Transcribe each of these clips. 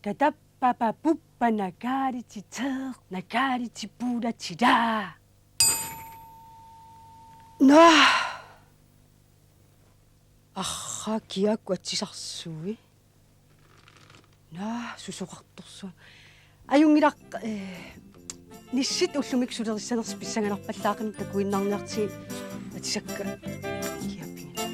Kadapapapuppa nakariti tër, nakariti pura tira. Kiakua tisarsuи. Susuqartorsuа. Ajungilaq nissit ullumik sulerissanners pissangalarpallaaqin takuinnarniartigi atisakka kiapinga.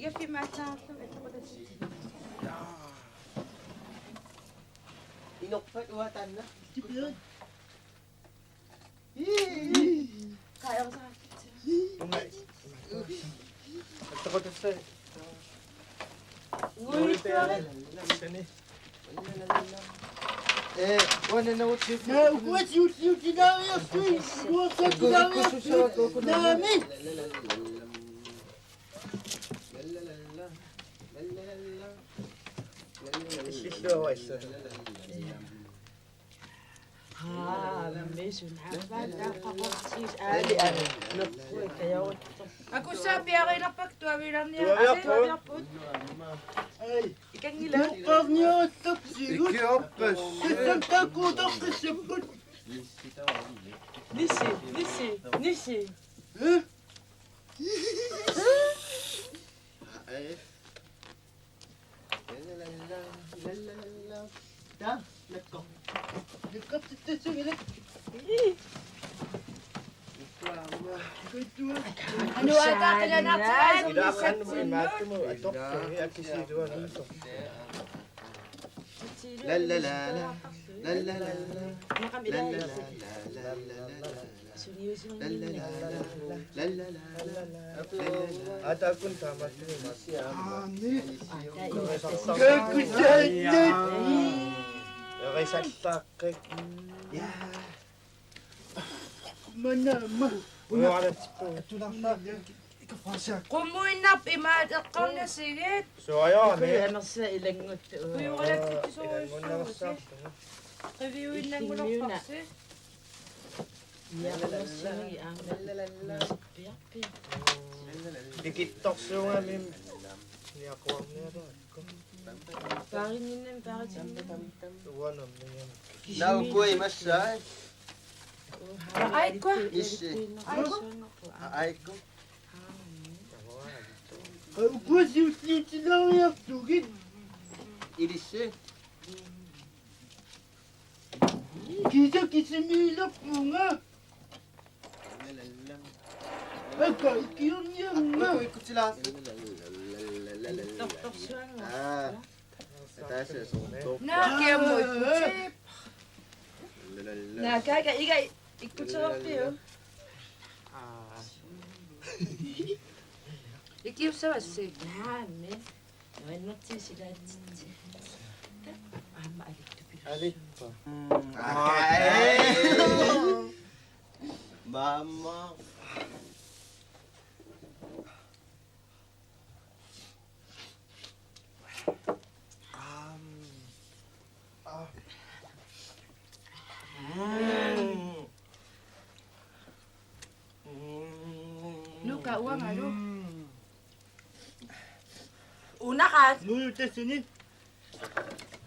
Iga filmataan inokpat uwatan na. Kaya ko sakit. Takot na siya. Ngulit ka rin. Wala na utsi. What's you now? What's you now? Ako sabi ako na pagtuwawiran niya. Ikan nila. Ikke oppe. Nisse. Ano ata ka na natin? Idakan mo imate mo atok at sisiduan dito. La la la la. La la la la. La la la la. At akong tama ito masya. Okay, saksak. Manama. Kumuinap imadakang na sigit. So ayun, Ano sa ilangot? Kuya wala titi sa reviewin lang mo ng paksi. Dikitok siya nga rin. Niyakuha niya rin. Parin yun lang, parin yun. Tuwanan mo yan. Naugoy masay. Ay ko. Isi. Ay ko. What's you now? Ilisi. Kita kisimila bunga. Agay niya nga. Ikot sila. Tok-tok siya nga. Ito siya. Suntok. Na kaya mo chip. 나가가 이가 이꾸처럼요. 이게 없어왔어. 야, 네. 왜 놓치시라 진짜. 아마 아직도 필요. Alit pa. Mama. Luka, uang ano? Una ka. 물 뗐으니?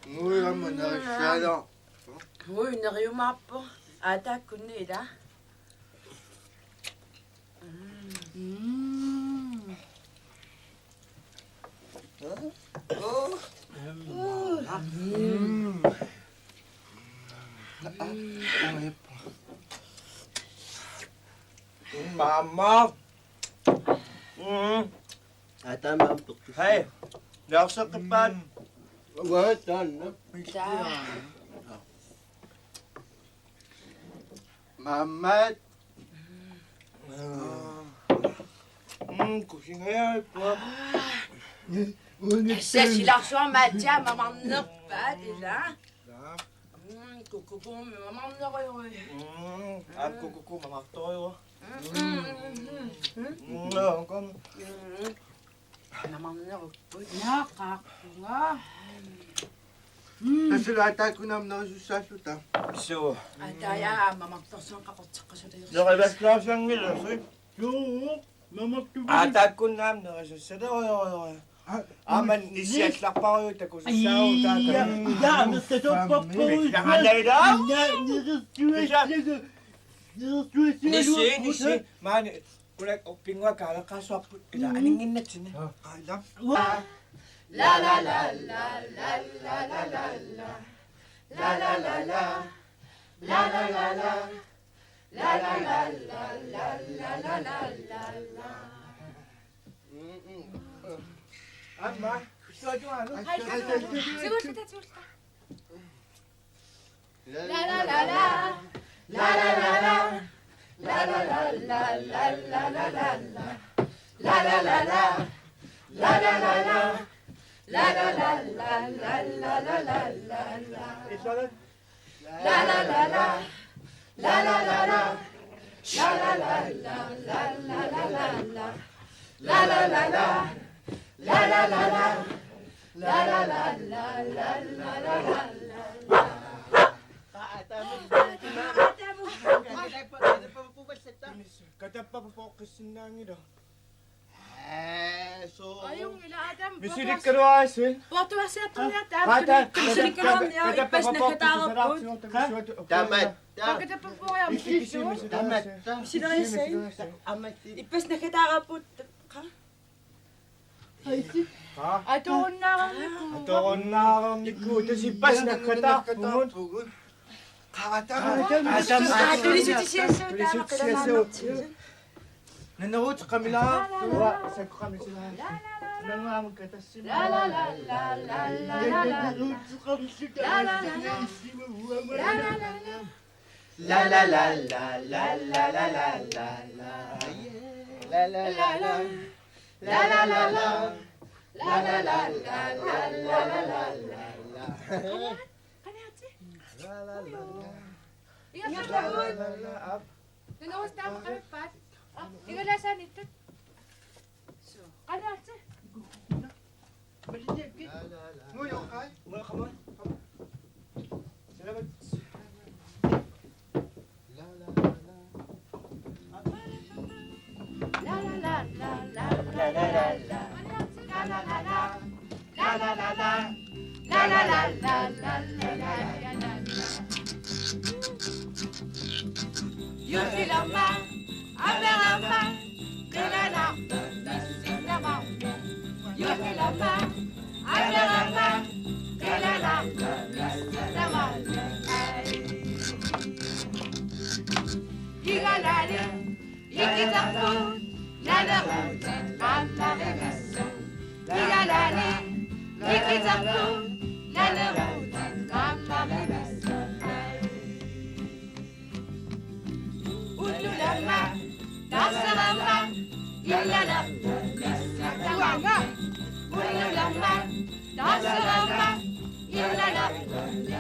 Uy, naman na siya lang. Uy, nakayumapo. Ata kunira. Mama! Ata mampok. Hey! Nasa kapat! What done? Mama. Kusing kaya po. Sa silaksyon madya, mamamnak pa, dila? Kukukum, mamamnak kayo eh. Ako kuku mamatoy. Mamamnak po. Nakakunga. Nasulata ko naman na susasuta. So, Ataya, mamagtosan ka ko tsaka sa dayo. nakabas lang siyang nila. 요, 마막두부. Atag ko naman nakasasada. Aman nisiyas lang pa kayo. Tako sa sao. 야, 너 때도 뻑뻑. Nanganay daw? Nisi. Man, kulay pingwa ka lang kaswap. Aningin na siya. Alam? La la la la la la la la la. La la la la. La la la la. La la la la la la la la la. Ama, gusto nyo ano? Siguro kita. La La la la la. La la la la. La la la la la la la la la. La la la la. La la la la. La la la la la la la la la. Isa lang. La la la la. La la la la. La la la la la la la la la. La la la la. La la la la. La la la la la la la la. Kata pa po kasi nangin daw. So. Ayong ila Adam. Misirik ka rin asin. Boto asa to ya Adam. Kata, Misirik ka rin ya. Ipas na katao po. Damat. Bakit na po po kaya misirik? Damat. Amat. Ipas na katao po. Ato na kami po. Ito ko na akong nikuta si Pas na katakot. Tulisyo ti siya so. Nanood sa kami lang. Saan ko kami sila? Nangamag ka tas sila. La la la la la la la la. La la la la la la la la la la. La la la la. La la la la. La la la la la la la la la. Ingat sa labon. Nanawas na ako kami pat. Igalasan ito. Kanat sa. Nguyo kay. Mula ka mo. Salamat. La la la. La la la la la la la la la. La la la la. La la la la. La la la la la la la. Yo suis l'enfant, avec l'enfant, de la lampe, ici la lampe. Yo suis l'enfant, avec l'enfant, de la lampe, ici la lampe. Igalale, ikitapu, la la route, la la rémission. Igalale, ikitapu, la la route, la la rémission. la la